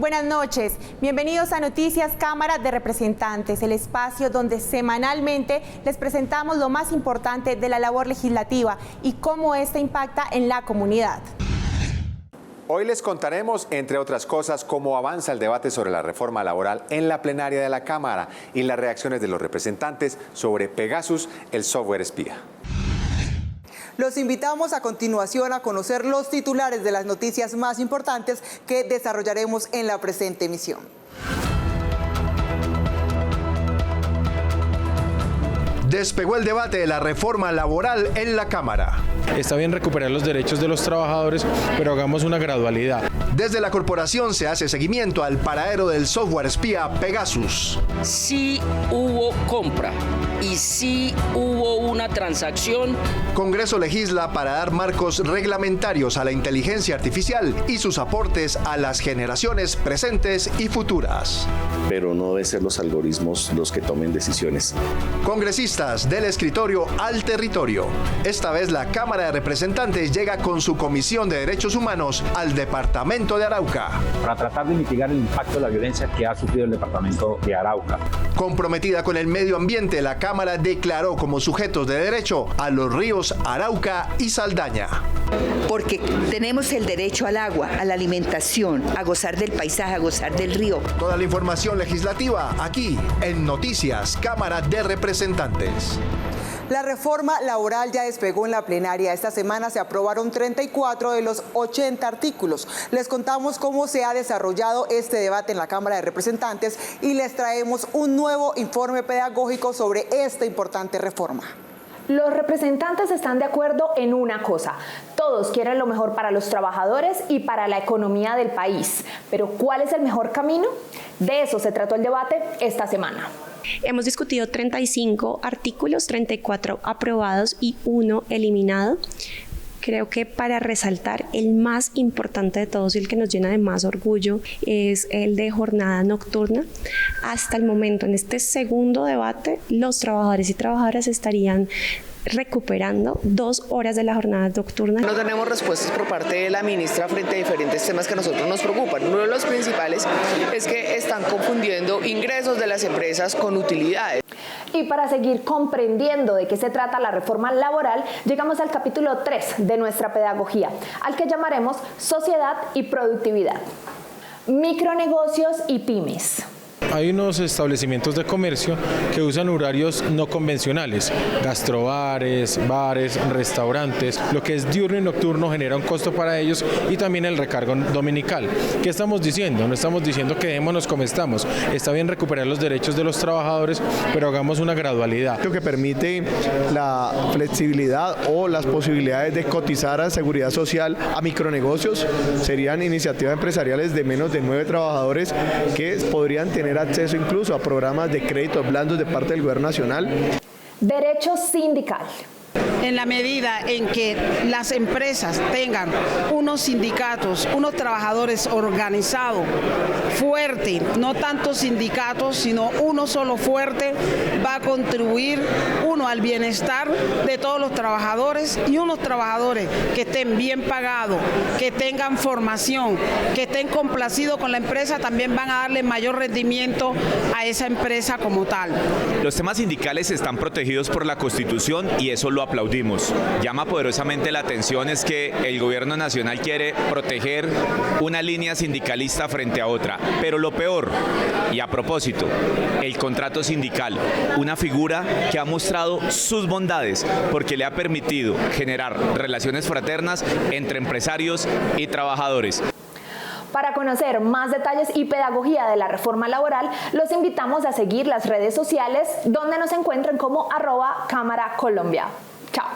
Buenas noches, bienvenidos a Noticias Cámara de Representantes, el espacio donde semanalmente les presentamos lo más importante de la labor legislativa y cómo esta impacta en la comunidad. Hoy les contaremos, entre otras cosas, cómo avanza el debate sobre la reforma laboral en la plenaria de la Cámara y las reacciones de los representantes sobre Pegasus, el software espía. Los invitamos a continuación a conocer los titulares de las noticias más importantes que desarrollaremos en la presente emisión. Despegó el debate de la reforma laboral en la Cámara. Está bien recuperar los derechos de los trabajadores, pero hagamos una gradualidad. Desde la corporación se hace seguimiento al paradero del software espía Pegasus. Sí hubo compra y sí hubo una transacción. Congreso legisla para dar marcos reglamentarios a la inteligencia artificial y sus aportes a las generaciones presentes y futuras. Pero no deben ser los algoritmos los que tomen decisiones. Congresistas del escritorio al territorio. Esta vez la Cámara de Representantes llega con su Comisión de Derechos Humanos al departamento de Arauca. Para tratar de mitigar el impacto de la violencia que ha sufrido el departamento de Arauca. Comprometida con el medio ambiente, la Cámara declaró como sujetos de derecho a los ríos Arauca y Saldaña. Porque tenemos el derecho al agua, a la alimentación, a gozar del paisaje, a gozar del río. Toda la información legislativa aquí en Noticias Cámara de Representantes. La reforma laboral ya despegó en la plenaria. Esta semana se aprobaron 34 de los 80 artículos. Les contamos cómo se ha desarrollado este debate en la Cámara de Representantes y les traemos un nuevo informe pedagógico sobre esta importante reforma. Los representantes están de acuerdo en una cosa: todos quieren lo mejor para los trabajadores y para la economía del país. Pero ¿cuál es el mejor camino? De eso se trató el debate esta semana. Hemos discutido 35 artículos, 34 aprobados y 1 eliminado. Creo que para resaltar, el más importante de todos y el que nos llena de más orgullo es el de jornada nocturna. Hasta el momento, en este segundo debate, los trabajadores y trabajadoras estarían recuperando 2 horas de la jornada nocturna. No tenemos respuestas por parte de la ministra frente a diferentes temas que a nosotros nos preocupan. Uno de los principales es que están confundiendo ingresos de las empresas con utilidades. Y para seguir comprendiendo de qué se trata la reforma laboral, llegamos al capítulo 3 de nuestra pedagogía, al que llamaremos Sociedad y Productividad. Micronegocios y pymes. Hay unos establecimientos de comercio que usan horarios no convencionales, gastrobares, bares, restaurantes. Lo que es diurno y nocturno genera un costo para ellos y también el recargo dominical. ¿Qué estamos diciendo? No estamos diciendo que quedémonos como estamos. Está bien recuperar los derechos de los trabajadores, pero hagamos una gradualidad. Lo que permite la flexibilidad o las posibilidades de cotizar a seguridad social a micronegocios serían iniciativas empresariales de menos de 9 trabajadores que podrían tener acceso incluso a programas de créditos blandos de parte del gobierno nacional. Derecho sindical. En la medida en que las empresas tengan unos sindicatos, unos trabajadores organizados, fuerte, no tantos sindicatos, sino uno solo fuerte, va a contribuir, uno, al bienestar de todos los trabajadores, y unos trabajadores que estén bien pagados, que tengan formación, que estén complacidos con la empresa, también van a darle mayor rendimiento a esa empresa como tal. Los temas sindicales están protegidos por la Constitución y eso lo aplaudimos. Llama poderosamente la atención es que el gobierno nacional quiere proteger una línea sindicalista frente a otra, pero lo peor, y a propósito, el contrato sindical, una figura que ha mostrado sus bondades porque le ha permitido generar relaciones fraternas entre empresarios y trabajadores. Para conocer más detalles y pedagogía de la reforma laboral, los invitamos a seguir las redes sociales, donde nos encuentran como @cámaracolombia. Chao.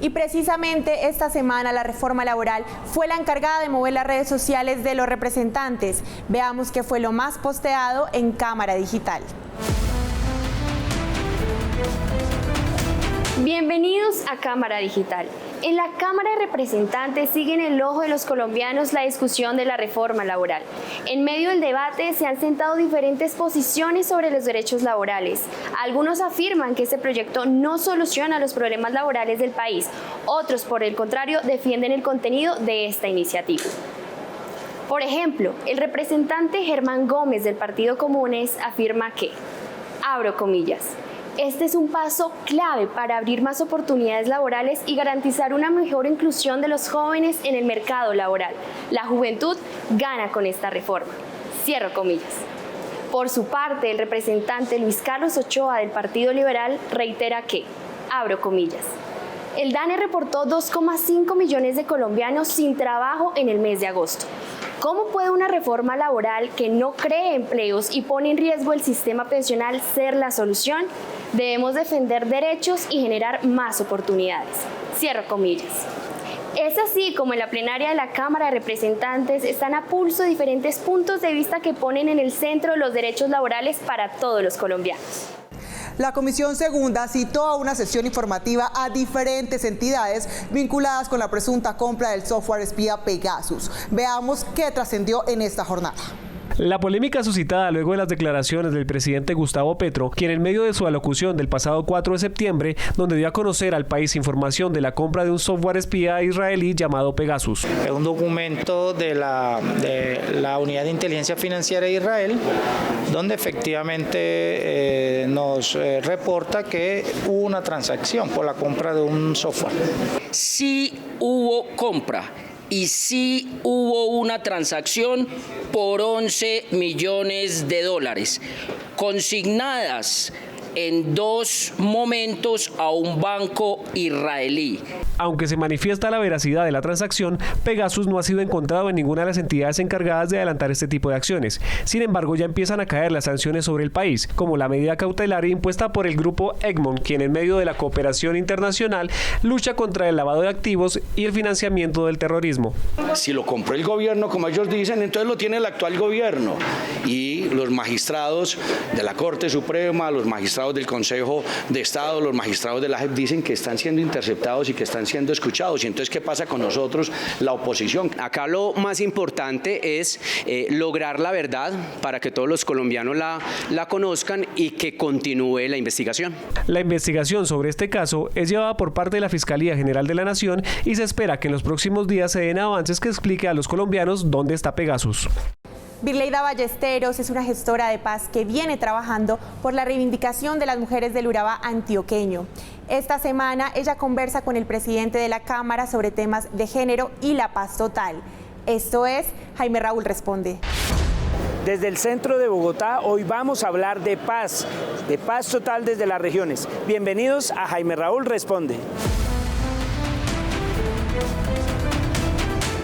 Y precisamente esta semana la reforma laboral fue la encargada de mover las redes sociales de los representantes. Veamos qué fue lo más posteado en Cámara Digital. Bienvenidos a Cámara Digital. En la Cámara de Representantes sigue en el ojo de los colombianos la discusión de la reforma laboral. En medio del debate se han sentado diferentes posiciones sobre los derechos laborales. Algunos afirman que este proyecto no soluciona los problemas laborales del país. Otros, por el contrario, defienden el contenido de esta iniciativa. Por ejemplo, el representante Germán Gómez del Partido Comunes afirma que, abro comillas, este es un paso clave para abrir más oportunidades laborales y garantizar una mejor inclusión de los jóvenes en el mercado laboral. La juventud gana con esta reforma. Cierro comillas. Por su parte, el representante Luis Carlos Ochoa del Partido Liberal reitera que, abro comillas, el DANE reportó 2,5 millones de colombianos sin trabajo en el mes de agosto. ¿Cómo puede una reforma laboral que no cree empleos y pone en riesgo el sistema pensional ser la solución? Debemos defender derechos y generar más oportunidades. Cierro comillas. Es así como en la plenaria de la Cámara de Representantes están a pulso diferentes puntos de vista que ponen en el centro los derechos laborales para todos los colombianos. La Comisión Segunda citó a una sesión informativa a diferentes entidades vinculadas con la presunta compra del software espía Pegasus. Veamos qué trascendió en esta jornada. La polémica suscitada luego de las declaraciones del presidente Gustavo Petro, quien en medio de su alocución del pasado 4 de septiembre, donde dio a conocer al país información de la compra de un software espía israelí llamado Pegasus. Es un documento de la Unidad de Inteligencia Financiera de Israel, donde efectivamente nos reporta que hubo una transacción por la compra de un software. Sí hubo compra. Y sí hubo una transacción por 11 millones de dólares, consignadas en 2 momentos a un banco israelí. Aunque se manifiesta la veracidad de la transacción, Pegasus no ha sido encontrado en ninguna de las entidades encargadas de adelantar este tipo de acciones. Sin embargo, ya empiezan a caer las sanciones sobre el país, como la medida cautelar impuesta por el grupo Egmont, quien en medio de la cooperación internacional lucha contra el lavado de activos y el financiamiento del terrorismo. Si lo compró el gobierno, como ellos dicen, entonces lo tiene el actual gobierno. Y los magistrados de la Corte Suprema, los magistrados del Consejo de Estado, los magistrados de la JEP dicen que están siendo interceptados y que están siendo escuchados. Y entonces, ¿qué pasa con nosotros, la oposición? Acá lo más importante es lograr la verdad para que todos los colombianos la conozcan y que continúe la investigación. La investigación sobre este caso es llevada por parte de la Fiscalía General de la Nación y se espera que en los próximos días se den avances que explique a los colombianos dónde está Pegasus. Virleida Ballesteros es una gestora de paz que viene trabajando por la reivindicación de las mujeres del Urabá antioqueño. Esta semana ella conversa con el presidente de la Cámara sobre temas de género y la paz total. Esto es Jaime Raúl Responde. Desde el centro de Bogotá, hoy vamos a hablar de paz total desde las regiones. Bienvenidos a Jaime Raúl Responde.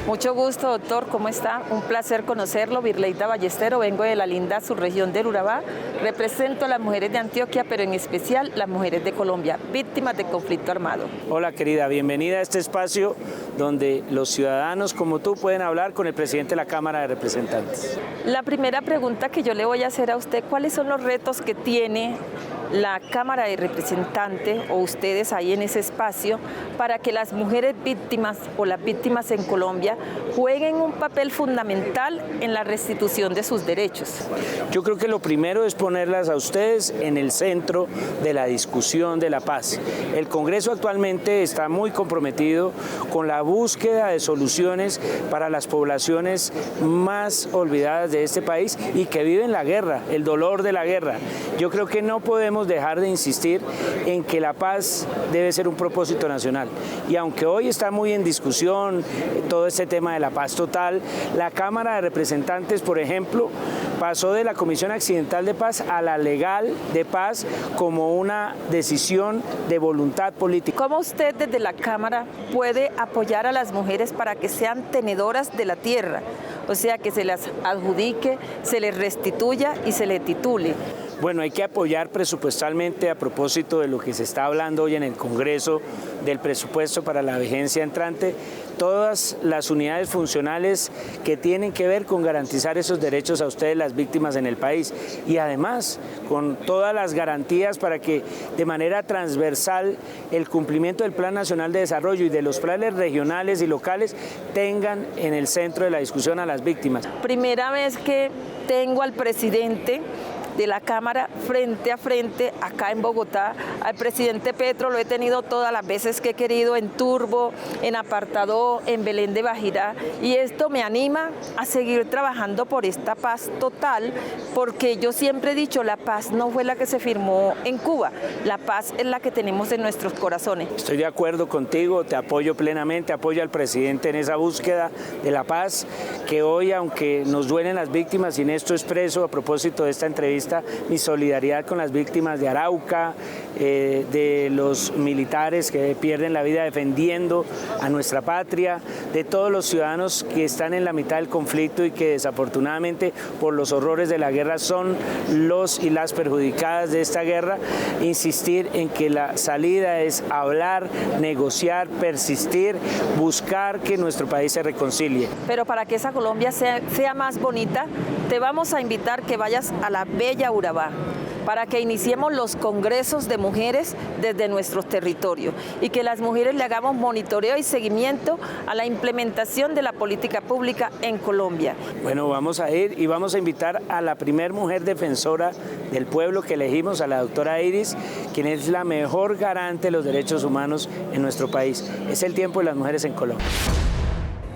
Mucho gusto, doctor, ¿cómo está? Un placer conocerlo, Virleida Ballestero, vengo de la linda subregión del Urabá, represento a las mujeres de Antioquia, pero en especial las mujeres de Colombia, víctimas de conflicto armado. Hola querida, bienvenida a este espacio donde los ciudadanos como tú pueden hablar con el presidente de la Cámara de Representantes. La primera pregunta que yo le voy a hacer a usted, ¿cuáles son los retos que tiene la Cámara de Representantes o ustedes ahí en ese espacio para que las mujeres víctimas o las víctimas en Colombia jueguen un papel fundamental en la restitución de sus derechos? Yo creo que lo primero es ponerlas a ustedes en el centro de la discusión de la paz. El Congreso actualmente está muy comprometido con la búsqueda de soluciones para las poblaciones más olvidadas de este país y que viven la guerra, el dolor de la guerra. Yo creo que no podemos dejar de insistir en que la paz debe ser un propósito nacional. Y aunque hoy está muy en discusión todo este tema de la paz total, la Cámara de Representantes, por ejemplo, pasó de la Comisión Accidental de Paz a la Legal de Paz como una decisión de voluntad política. ¿Cómo usted desde la Cámara puede apoyar a las mujeres para que sean tenedoras de la tierra? O sea, que se las adjudique, se les restituya y se les titule. Bueno, hay que apoyar presupuestalmente a propósito de lo que se está hablando hoy en el Congreso del presupuesto para la vigencia entrante, todas las unidades funcionales que tienen que ver con garantizar esos derechos a ustedes, las víctimas en el país, y además con todas las garantías para que de manera transversal el cumplimiento del Plan Nacional de Desarrollo y de los planes regionales y locales tengan en el centro de la discusión a las víctimas. Primera vez que tengo al presidente de la Cámara frente a frente acá en Bogotá. Al presidente Petro lo he tenido todas las veces que he querido, en Turbo, en Apartadó, en Belén de Bajirá, y esto me anima a seguir trabajando por esta paz total, porque yo siempre he dicho, la paz no fue la que se firmó en Cuba, la paz es la que tenemos en nuestros corazones. Estoy de acuerdo contigo, te apoyo plenamente, apoyo al presidente en esa búsqueda de la paz, que hoy, aunque nos duelen las víctimas, y en esto expreso, a propósito de esta entrevista, mi solidaridad con las víctimas de Arauca, de los militares que pierden la vida defendiendo a nuestra patria, de todos los ciudadanos que están en la mitad del conflicto y que desafortunadamente por los horrores de la guerra son los y las perjudicadas de esta guerra. Insistir en que la salida es hablar, negociar, persistir, buscar que nuestro país se reconcilie. Pero para que esa Colombia sea más bonita, te vamos a invitar que vayas a la bella Urabá, para que iniciemos los congresos de mujeres desde nuestros territorios y que las mujeres le hagamos monitoreo y seguimiento a la implementación de la política pública en Colombia. Bueno, vamos a ir y vamos a invitar a la primer mujer defensora del pueblo que elegimos, a la doctora Iris, quien es la mejor garante de los derechos humanos en nuestro país. Es el tiempo de las mujeres en Colombia.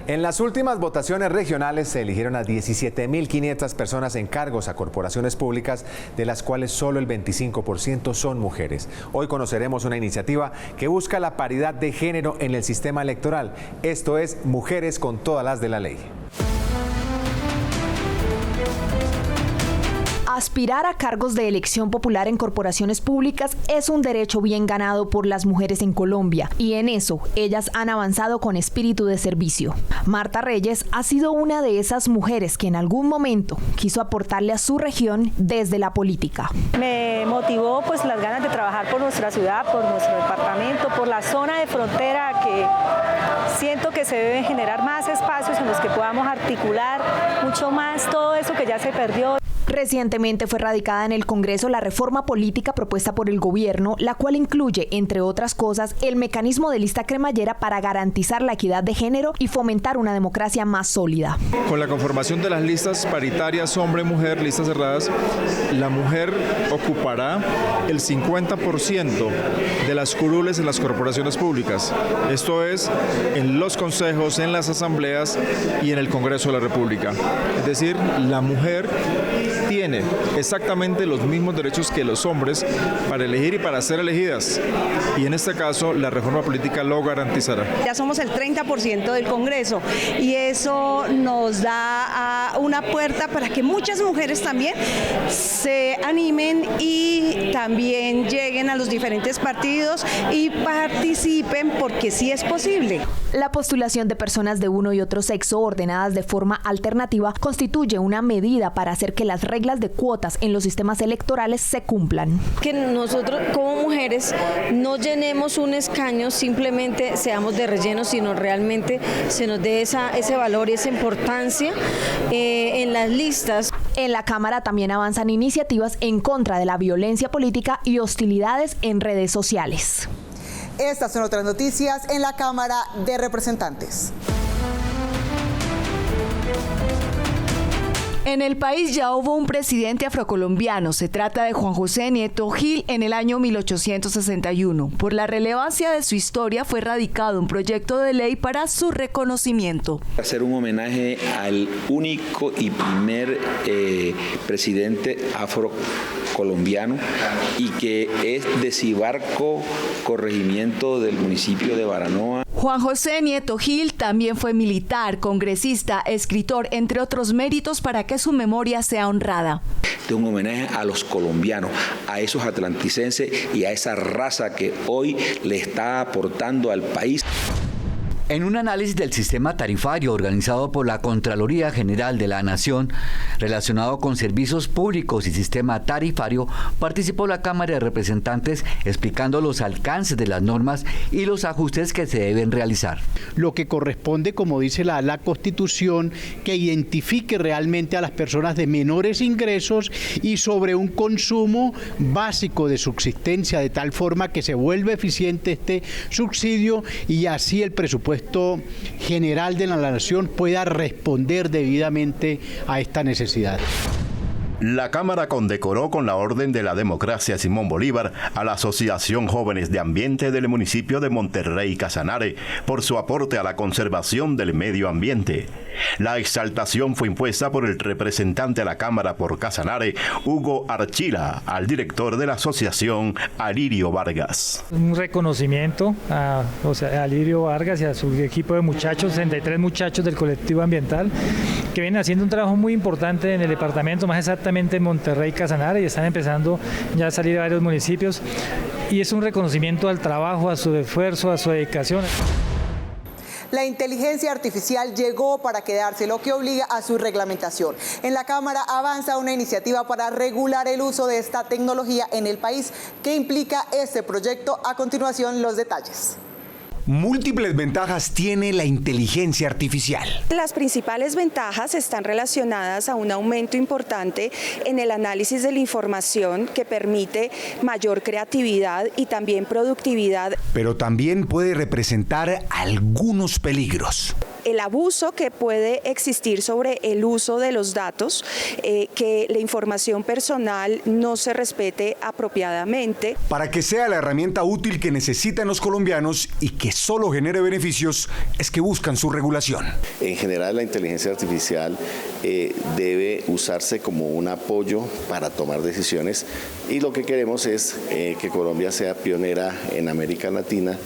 En las últimas votaciones regionales se eligieron a 17.500 personas en cargos a corporaciones públicas, de las cuales solo el 25% son mujeres. Hoy conoceremos una iniciativa que busca la paridad de género en el sistema electoral. Esto es Mujeres con todas las de la ley. Aspirar a cargos de elección popular en corporaciones públicas es un derecho bien ganado por las mujeres en Colombia, y en eso ellas han avanzado con espíritu de servicio. Marta Reyes ha sido una de esas mujeres que en algún momento quiso aportarle a su región desde la política. Me motivó pues las ganas de trabajar por nuestra ciudad, por nuestro departamento, por la zona de frontera, que siento que se deben generar más espacios en los que podamos articular mucho más todo eso que ya se perdió. Recientemente fue radicada en el Congreso la reforma política propuesta por el gobierno, la cual incluye, entre otras cosas, el mecanismo de lista cremallera para garantizar la equidad de género y fomentar una democracia más sólida. Con la conformación de las listas paritarias hombre-mujer, listas cerradas, la mujer ocupará el 50% de las curules en las corporaciones públicas. Esto es, en los consejos, en las asambleas y en el Congreso de la República. Es decir, la mujer tiene exactamente los mismos derechos que los hombres para elegir y para ser elegidas. Y en este caso, la reforma política lo garantizará. Ya somos el 30% del Congreso y eso nos da una puerta para que muchas mujeres también se animen y también lleguen a los diferentes partidos y participen, porque sí es posible. La postulación de personas de uno y otro sexo ordenadas de forma alternativa constituye una medida para hacer que las reglas de cuotas en los sistemas electorales se cumplan. Que nosotros como mujeres no llenemos un escaño, simplemente seamos de relleno, sino realmente se nos dé ese valor y esa importancia en las listas. En la Cámara también avanzan iniciativas en contra de la violencia política y hostilidades en redes sociales. Estas son otras noticias en la Cámara de Representantes. En el país ya hubo un presidente afrocolombiano. Se trata de Juan José Nieto Gil en el año 1861. Por la relevancia de su historia fue radicado un proyecto de ley para su reconocimiento. Hacer un homenaje al único y primer presidente afrocolombiano, y que es de Cibarco, corregimiento del municipio de Baranoa. Juan José Nieto Gil también fue militar, congresista, escritor, entre otros méritos, para que su memoria sea honrada. De un homenaje a los colombianos, a esos atlanticenses y a esa raza que hoy le está aportando al país. En un análisis del sistema tarifario organizado por la Contraloría General de la Nación, relacionado con servicios públicos y sistema tarifario, participó la Cámara de Representantes explicando los alcances de las normas y los ajustes que se deben realizar. Lo que corresponde, como dice la Constitución, que identifique realmente a las personas de menores ingresos y sobre un consumo básico de subsistencia, de tal forma que se vuelva eficiente este subsidio y así el presupuesto general de la nación pueda responder debidamente a esta necesidad. La Cámara condecoró con la Orden de la Democracia Simón Bolívar a la Asociación Jóvenes de Ambiente del municipio de Monterrey Casanare por su aporte a la conservación del medio ambiente. La exaltación fue impuesta por el representante a la Cámara por Casanare, Hugo Archila, al director de la asociación, Alirio Vargas. Un reconocimiento a Alirio Vargas y a su equipo de muchachos, 63 muchachos del colectivo ambiental, que vienen haciendo un trabajo muy importante en el departamento, más exactamente en Monterrey Casanare, y están empezando ya a salir a varios municipios, y es un reconocimiento al trabajo, a su esfuerzo, a su dedicación. La inteligencia artificial llegó para quedarse, lo que obliga a su reglamentación. En la Cámara avanza una iniciativa para regular el uso de esta tecnología en el país. ¿Qué implica este proyecto? A continuación, los detalles. Múltiples ventajas tiene la inteligencia artificial. Las principales ventajas están relacionadas a un aumento importante en el análisis de la información que permite mayor creatividad y también productividad. Pero también puede representar algunos peligros. El abuso que puede existir sobre el uso de los datos, que la información personal no se respete apropiadamente. Para que sea la herramienta útil que necesitan los colombianos y que solo genere beneficios, es que buscan su regulación. En general, la inteligencia artificial debe usarse como un apoyo para tomar decisiones, y lo que queremos es que Colombia sea pionera en América Latina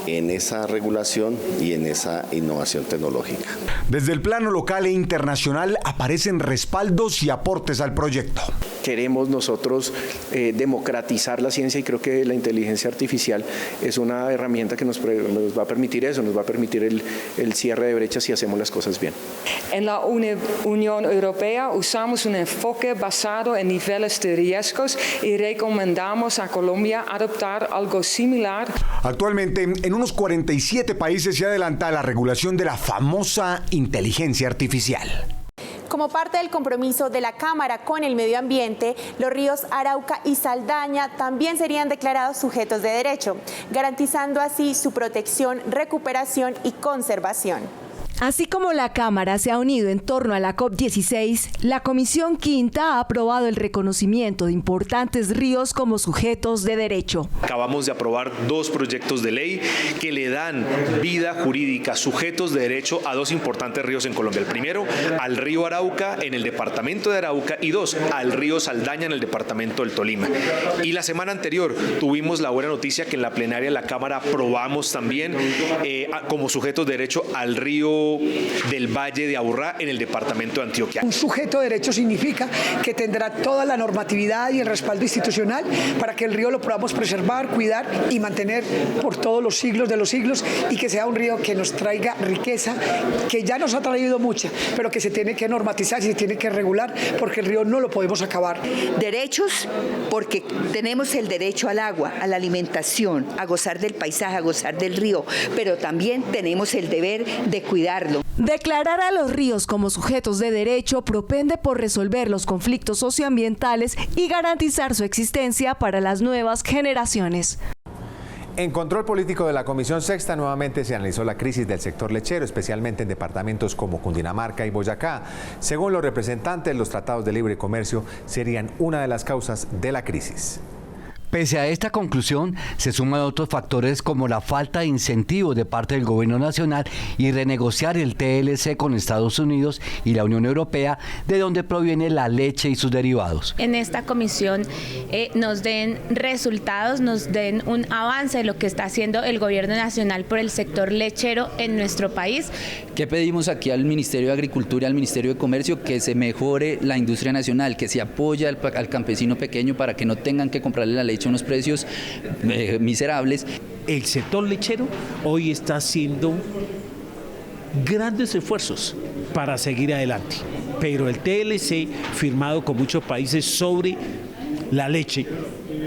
en esa regulación y en esa innovación tecnológica. Desde el plano local e internacional aparecen respaldos y aportes al proyecto. Queremos nosotros democratizar la ciencia, y creo que la inteligencia artificial es una herramienta que nos va a permitir eso, nos va a permitir el cierre de brechas si hacemos las cosas bien. En la Unión Europea usamos un enfoque basado en niveles de riesgos y recomendamos a Colombia adoptar algo similar. Actualmente, en unos 47 países se adelanta la regulación de la famosa inteligencia artificial. Como parte del compromiso de la Cámara con el medio ambiente, los ríos Arauca y Saldaña también serían declarados sujetos de derecho, garantizando así su protección, recuperación y conservación. Así como la Cámara se ha unido en torno a la COP16, la Comisión Quinta ha aprobado el reconocimiento de importantes ríos como sujetos de derecho. Acabamos de aprobar 2 proyectos de ley que le dan vida jurídica, sujetos de derecho, a 2 importantes ríos en Colombia. El primero, al río Arauca en el departamento de Arauca, y 2, al río Saldaña en el departamento del Tolima. Y la semana anterior tuvimos la buena noticia que en la plenaria de la Cámara aprobamos también como sujetos de derecho al río del Valle de Aburrá en el departamento de Antioquia. Un sujeto de derecho significa que tendrá toda la normatividad y el respaldo institucional para que el río lo podamos preservar, cuidar y mantener por todos los siglos de los siglos, y que sea un río que nos traiga riqueza, que ya nos ha traído mucha, pero que se tiene que normatizar y se tiene que regular, porque el río no lo podemos acabar. Derechos, porque tenemos el derecho al agua, a la alimentación, a gozar del paisaje, a gozar del río, pero también tenemos el deber de cuidar. Declarar a los ríos como sujetos de derecho propende por resolver los conflictos socioambientales y garantizar su existencia para las nuevas generaciones. En control político de la Comisión Sexta nuevamente se analizó la crisis del sector lechero, especialmente en departamentos como Cundinamarca y Boyacá. Según los representantes, los tratados de libre comercio serían una de las causas de la crisis. Pese a esta conclusión, se suman otros factores como la falta de incentivos de parte del gobierno nacional y renegociar el TLC con Estados Unidos y la Unión Europea, de donde proviene la leche y sus derivados. En esta comisión nos den resultados, nos den un avance de lo que está haciendo el gobierno nacional por el sector lechero en nuestro país. ¿Qué pedimos aquí al Ministerio de Agricultura y al Ministerio de Comercio? Que se mejore la industria nacional, que se apoye al campesino pequeño para que no tengan que comprarle la leche a unos precios miserables. El sector lechero hoy está haciendo grandes esfuerzos para seguir adelante, pero el TLC firmado con muchos países sobre la leche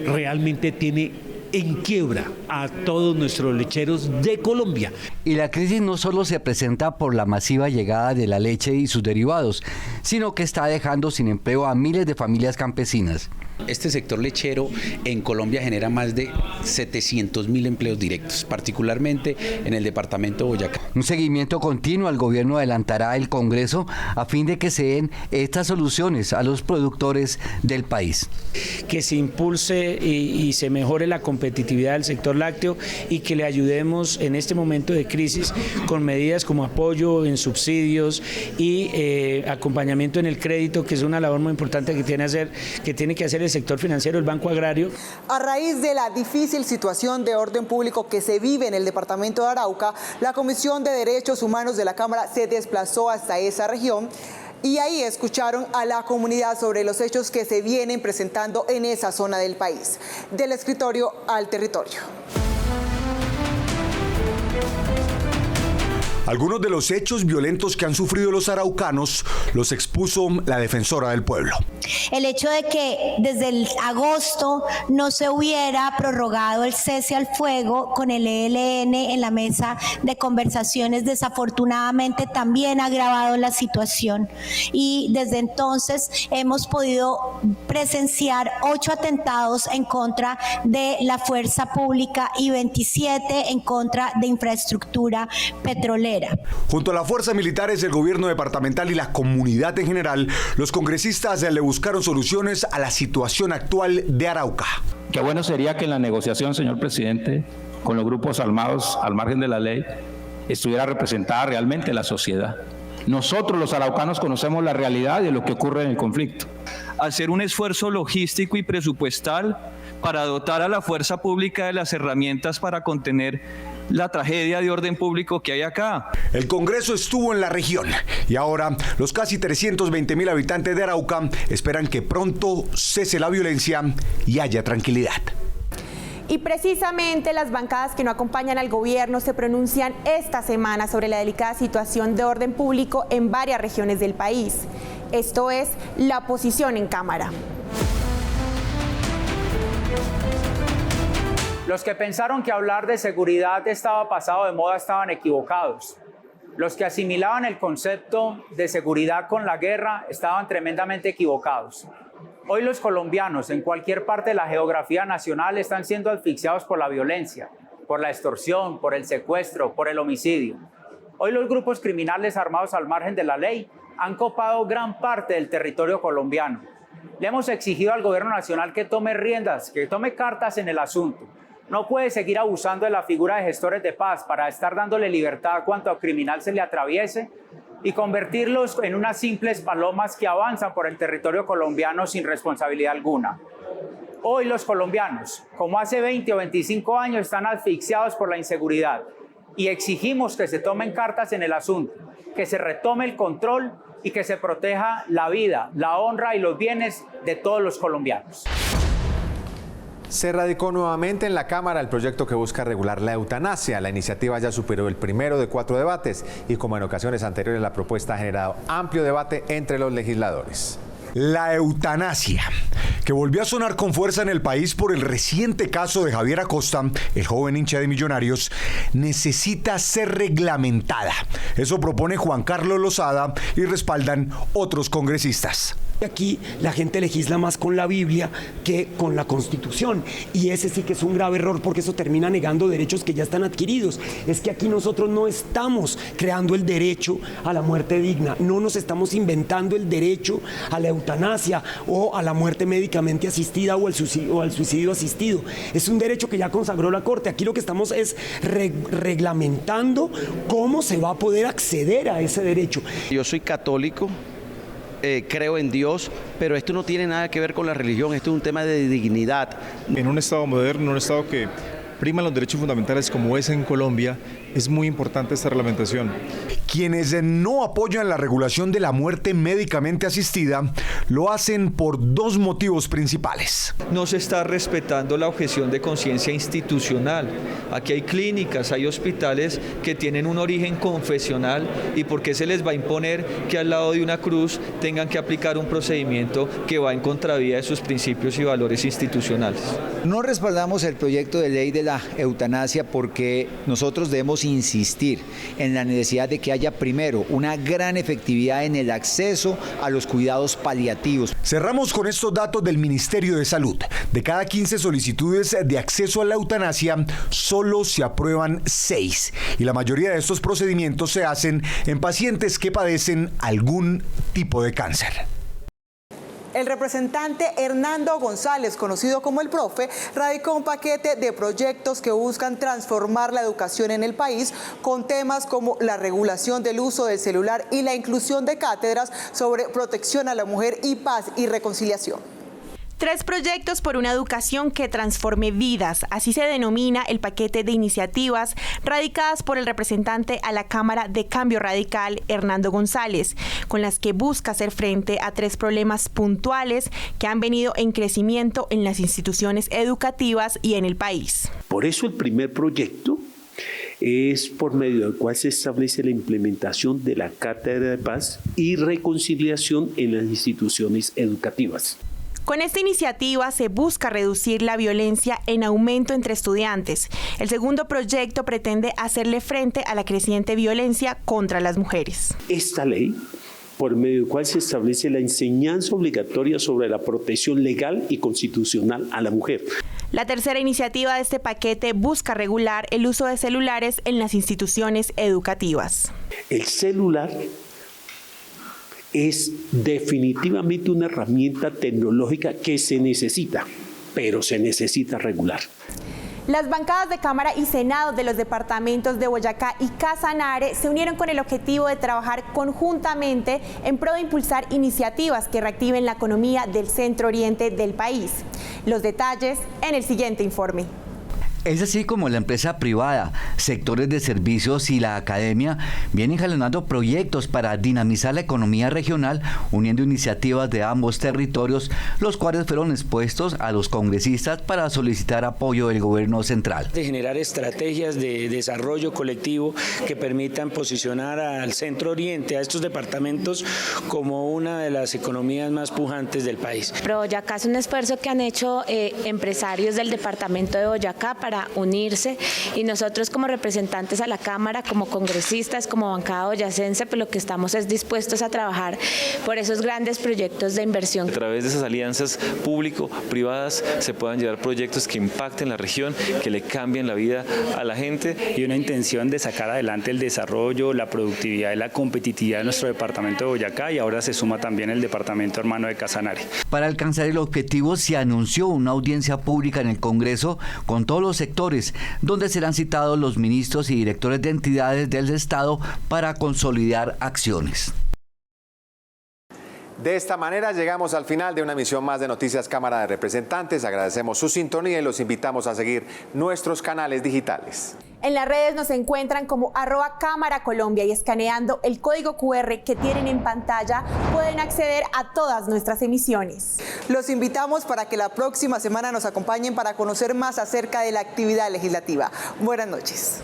realmente tiene en quiebra a todos nuestros lecheros de Colombia. Y la crisis no solo se presenta por la masiva llegada de la leche y sus derivados, sino que está dejando sin empleo a miles de familias campesinas. Este sector lechero en Colombia genera más de 700.000 empleos directos, particularmente en el departamento de Boyacá. Un seguimiento continuo al gobierno adelantará el Congreso a fin de que se den estas soluciones a los productores del país. Que se impulse y se mejore la competitividad del sector lácteo y que le ayudemos en este momento de crisis con medidas como apoyo en subsidios y acompañamiento en el crédito, que es una labor muy importante que tiene que hacer el sector financiero, el Banco Agrario. A raíz de la difícil situación de orden público que se vive en el departamento de Arauca, la Comisión de Derechos Humanos de la Cámara se desplazó hasta esa región y ahí escucharon a la comunidad sobre los hechos que se vienen presentando en esa zona del país. Del escritorio al territorio. Algunos de los hechos violentos que han sufrido los araucanos los expuso la defensora del pueblo. El hecho de que desde el agosto no se hubiera prorrogado el cese al fuego con el ELN en la mesa de conversaciones, desafortunadamente también ha agravado la situación. Y desde entonces hemos podido presenciar 8 atentados en contra de la fuerza pública y 27 en contra de infraestructura petrolera. Junto a las fuerzas militares del gobierno departamental y la comunidad en general, los congresistas le buscaron soluciones a la situación actual de Arauca. Qué bueno sería que en la negociación, señor presidente, con los grupos armados al margen de la ley, estuviera representada realmente la sociedad. Nosotros los araucanos conocemos la realidad de lo que ocurre en el conflicto. Hacer un esfuerzo logístico y presupuestal para dotar a la fuerza pública de las herramientas para contener la tragedia de orden público que hay acá. El Congreso estuvo en la región y ahora los casi 320.000 habitantes de Arauca esperan que pronto cese la violencia y haya tranquilidad. Y precisamente las bancadas que no acompañan al gobierno se pronuncian esta semana sobre la delicada situación de orden público en varias regiones del país. Esto es la oposición en Cámara. Los que pensaron que hablar de seguridad estaba pasado de moda estaban equivocados. Los que asimilaban el concepto de seguridad con la guerra estaban tremendamente equivocados. Hoy los colombianos en cualquier parte de la geografía nacional están siendo asfixiados por la violencia, por la extorsión, por el secuestro, por el homicidio. Hoy los grupos criminales armados al margen de la ley han copado gran parte del territorio colombiano. Le hemos exigido al gobierno nacional que tome riendas, que tome cartas en el asunto. No puede seguir abusando de la figura de gestores de paz para estar dándole libertad a cuanto criminal se le atraviese y convertirlos en unas simples palomas que avanzan por el territorio colombiano sin responsabilidad alguna. Hoy los colombianos, como hace 20 o 25 años, están asfixiados por la inseguridad y exigimos que se tomen cartas en el asunto, que se retome el control y que se proteja la vida, la honra y los bienes de todos los colombianos. Se radicó nuevamente en la Cámara el proyecto que busca regular la eutanasia. La iniciativa ya superó el primero de 4 debates y, como en ocasiones anteriores, la propuesta ha generado amplio debate entre los legisladores. La eutanasia, que volvió a sonar con fuerza en el país por el reciente caso de Javier Acosta, el joven hincha de Millonarios, necesita ser reglamentada. Eso propone Juan Carlos Lozada y respaldan otros congresistas. Aquí la gente legisla más con la Biblia que con la Constitución, y ese sí que es un grave error, porque eso termina negando derechos que ya están adquiridos. Es que aquí nosotros no estamos creando el derecho a la muerte digna, no nos estamos inventando el derecho a la eutanasia o a la muerte médicamente asistida o al suicidio asistido. Es un derecho que ya consagró la Corte. Aquí lo que estamos es reglamentando cómo se va a poder acceder a ese derecho. Yo soy católico. Creo en Dios, pero esto no tiene nada que ver con la religión, esto es un tema de dignidad. En un Estado moderno, un Estado que prima los derechos fundamentales como es en Colombia, es muy importante esta reglamentación. Quienes no apoyan la regulación de la muerte médicamente asistida lo hacen por 2 motivos principales. No se está respetando la objeción de conciencia institucional. Aquí hay clínicas, hay hospitales que tienen un origen confesional, y ¿por qué se les va a imponer que al lado de una cruz tengan que aplicar un procedimiento que va en contravía de sus principios y valores institucionales? No respaldamos el proyecto de ley de la eutanasia porque nosotros debemos queremos insistir en la necesidad de que haya primero una gran efectividad en el acceso a los cuidados paliativos. Cerramos con estos datos del Ministerio de Salud. De cada 15 solicitudes de acceso a la eutanasia, solo se aprueban 6. Y la mayoría de estos procedimientos se hacen en pacientes que padecen algún tipo de cáncer. El representante Hernando González, conocido como el Profe, radicó un paquete de proyectos que buscan transformar la educación en el país con temas como la regulación del uso del celular y la inclusión de cátedras sobre protección a la mujer y paz y reconciliación. 3 proyectos por una educación que transforme vidas, así se denomina el paquete de iniciativas radicadas por el representante a la Cámara de Cambio Radical, Hernando González, con las que busca hacer frente a 3 problemas puntuales que han venido en crecimiento en las instituciones educativas y en el país. Por eso el primer proyecto es por medio del cual se establece la implementación de la Cátedra de Paz y Reconciliación en las instituciones educativas. Con esta iniciativa se busca reducir la violencia en aumento entre estudiantes. El segundo proyecto pretende hacerle frente a la creciente violencia contra las mujeres. Esta ley, por medio del cual se establece la enseñanza obligatoria sobre la protección legal y constitucional a la mujer. La tercera iniciativa de este paquete busca regular el uso de celulares en las instituciones educativas. El celular es definitivamente una herramienta tecnológica que se necesita, pero se necesita regular. Las bancadas de Cámara y Senado de los departamentos de Boyacá y Casanare se unieron con el objetivo de trabajar conjuntamente en pro de impulsar iniciativas que reactiven la economía del centro oriente del país. Los detalles en el siguiente informe. Es así como la empresa privada, sectores de servicios y la academia vienen jalonando proyectos para dinamizar la economía regional, uniendo iniciativas de ambos territorios, los cuales fueron expuestos a los congresistas para solicitar apoyo del gobierno central. De generar estrategias de desarrollo colectivo que permitan posicionar al centro oriente, a estos departamentos, como una de las economías más pujantes del país. Pro Boyacá es un esfuerzo que han hecho empresarios del departamento de Boyacá para unirse, y nosotros como representantes a la Cámara, como congresistas, como bancada boyacense, pues lo que estamos es dispuestos a trabajar por esos grandes proyectos de inversión. A través de esas alianzas público-privadas se puedan llevar proyectos que impacten la región, que le cambien la vida a la gente. Y una intención de sacar adelante el desarrollo, la productividad y la competitividad de nuestro departamento de Boyacá, y ahora se suma también el departamento hermano de Casanare. Para alcanzar el objetivo se anunció una audiencia pública en el Congreso con todos los sectores, donde serán citados los ministros y directores de entidades del Estado para consolidar acciones. De esta manera llegamos al final de una emisión más de Noticias Cámara de Representantes. Agradecemos su sintonía y los invitamos a seguir nuestros canales digitales. En las redes nos encuentran como @Cámara Colombia, y escaneando el código QR que tienen en pantalla pueden acceder a todas nuestras emisiones. Los invitamos para que la próxima semana nos acompañen para conocer más acerca de la actividad legislativa. Buenas noches.